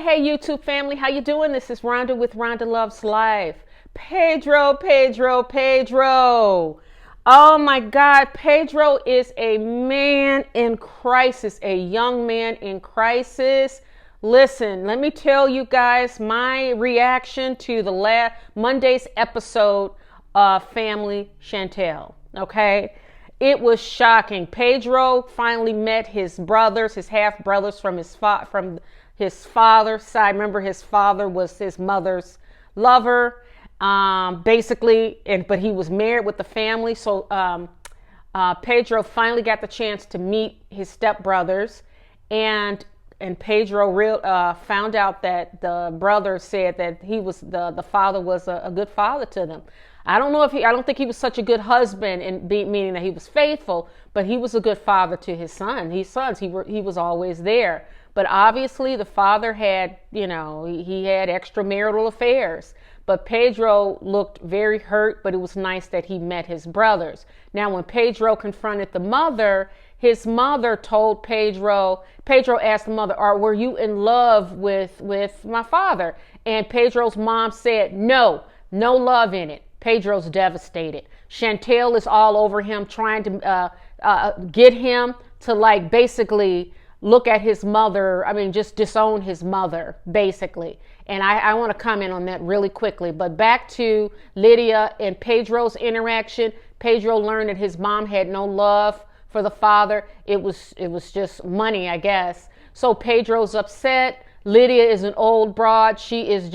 Hey YouTube family, how you doing? This is Rhonda with Rhonda Loves Life. Pedro. Oh my God, Pedro is a man in crisis, a young man in crisis. Listen, let me tell you guys my reaction to the last Monday's episode of Family Chantel. Okay, it was shocking. Pedro finally met his brothers, his half brothers from his father's side. Remember, his father was his mother's lover, basically, but he was married with the family. So Pedro finally got the chance to meet his stepbrothers, and Pedro found out that the brother said that the father was a good father to them. I don't think he was such a good husband, meaning that he was faithful, but he was a good father to his sons. He was always there. But obviously the father had, he had extramarital affairs. But Pedro looked very hurt, but it was nice that he met his brothers. Now, when Pedro confronted the mother, his mother told Pedro asked the mother, were you in love with my father? And Pedro's mom said, no love in it. Pedro's devastated. Chantel is all over him, trying to get him to basically look at his mother. Just disown his mother, basically. And I want to comment on that really quickly. But back to Lydia and Pedro's interaction. Pedro learned that his mom had no love for the father. It was just money, I guess. So Pedro's upset. Lydia is an old broad. She is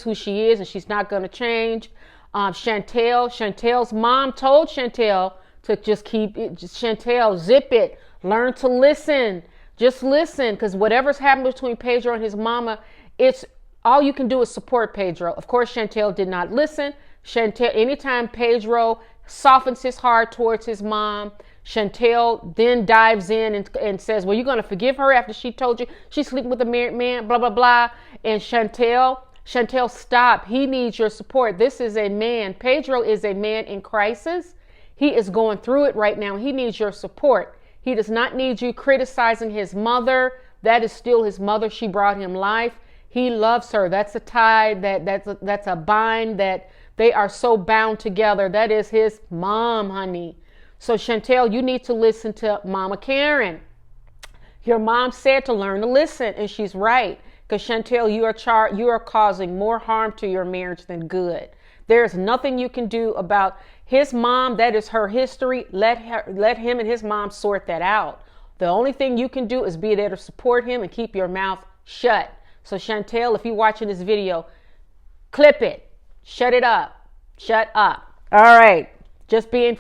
who she is, and she's not going to change. Chantel's mom told Chantel to just Chantel, zip it, learn to listen. Just listen, because whatever's happened between Pedro and his mama, it's all you can do is support Pedro. Of course, Chantel did not listen. Anytime Pedro softens his heart towards his mom, Chantel then dives in and says, well, you're going to forgive her after she told you she's sleeping with a married man, blah, blah, blah. And Chantel, stop. He needs your support. This is a man. Pedro is a man in crisis. He is going through it right now. He needs your support. He does not need you criticizing his mother. That is still his mother. She brought him life. He loves her. That's a tie. That's a bind that they are so bound together. That is his mom, honey. So Chantel, you need to listen to Mama Karen. Your mom said to learn to listen, and she's right. Because Chantel, you are causing more harm to your marriage than good. There's nothing you can do about his mom. That is her history. Let him and his mom sort that out. The only thing you can do is be there to support him and keep your mouth shut. So Chantel, if you're watching this video, clip it. Shut it up. Shut up. All right. Just being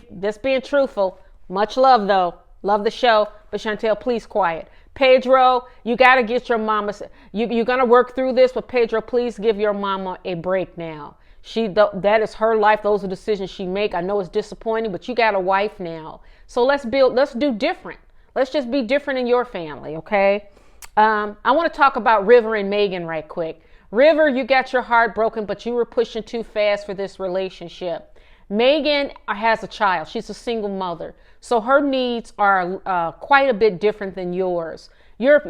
truthful. Much love though. Love the show. But Chantel, please quiet. Pedro, you got to get your mama. You're going to work through this, but Pedro, please give your mama a break now. That is her life. Those are decisions she make. I know it's disappointing, but you got a wife now. So let's do different. Let's just be different in your family, okay? I want to talk about River and Megan right quick. River, you got your heart broken, but you were pushing too fast for this relationship. Megan has a child. She's a single mother. So her needs are quite a bit different than yours. You're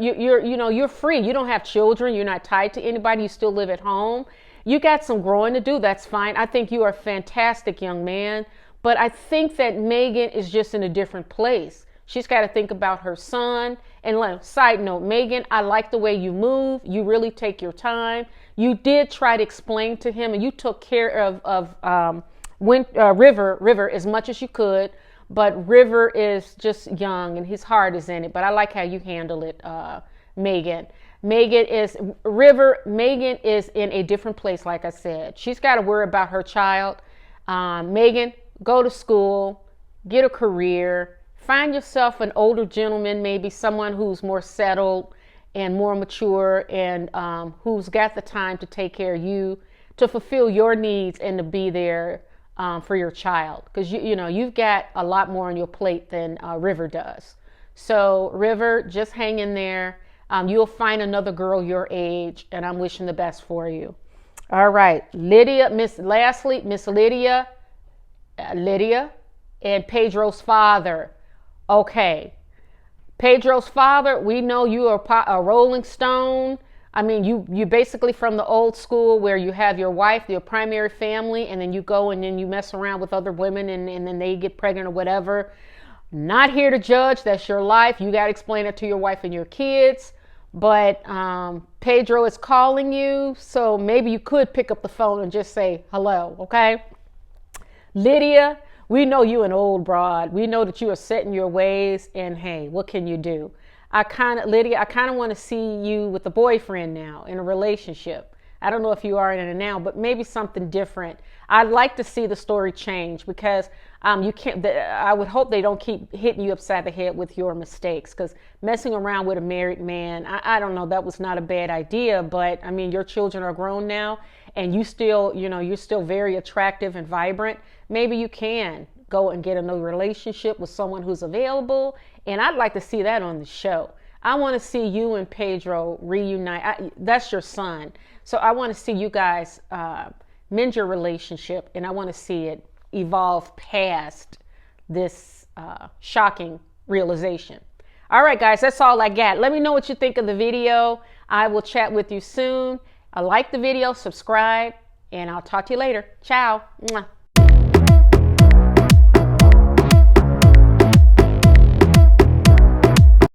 free. You don't have children. You're not tied to anybody. You still live at home. You got some growing to do. That's fine. I think you are a fantastic young man. But I think that Megan is just in a different place. She's got to think about her son. And side note, Megan, I like the way you move. You really take your time. You did try to explain to him, and you took care of River as much as you could. But River is just young and his heart is in it. But I like how you handle it, Megan. Megan is in a different place, like I said. She's got to worry about her child. Megan, go to school, get a career, find yourself an older gentleman, maybe someone who's more settled and more mature and who's got the time to take care of you, to fulfill your needs and to be there for your child, because you've got a lot more on your plate than River does. So River, just hang in there. You'll find another girl your age, and I'm wishing the best for you. All right, Lydia, Miss Lydia and Pedro's father. Okay, Pedro's father, we know you are a Rolling Stone. I mean, you basically from the old school where you have your wife, your primary family, and then you go and then you mess around with other women and then they get pregnant or whatever. Not here to judge. That's your life. You got to explain it to your wife and your kids. But Pedro is calling you, so maybe you could pick up the phone and just say hello, okay? Lydia, we know you an old broad. We know that you are set in your ways, and hey, what can you do? Lydia, I kind of want to see you with a boyfriend now in a relationship. I don't know if you are in it now, but maybe something different. I'd like to see the story change because you can't. I would hope they don't keep hitting you upside the head with your mistakes. Because messing around with a married man, I don't know. That was not a bad idea. But I mean, your children are grown now, and you still, you're still very attractive and vibrant. Maybe you can go and get a new relationship with someone who's available. And I'd like to see that on the show. I want to see you and Pedro reunite. That's your son. So I want to see you guys mend your relationship, and I want to see it evolve past this shocking realization. All right, guys, that's all I got. Let me know what you think of the video. I will chat with you soon. Like the video, subscribe, and I'll talk to you later. Ciao. Mwah.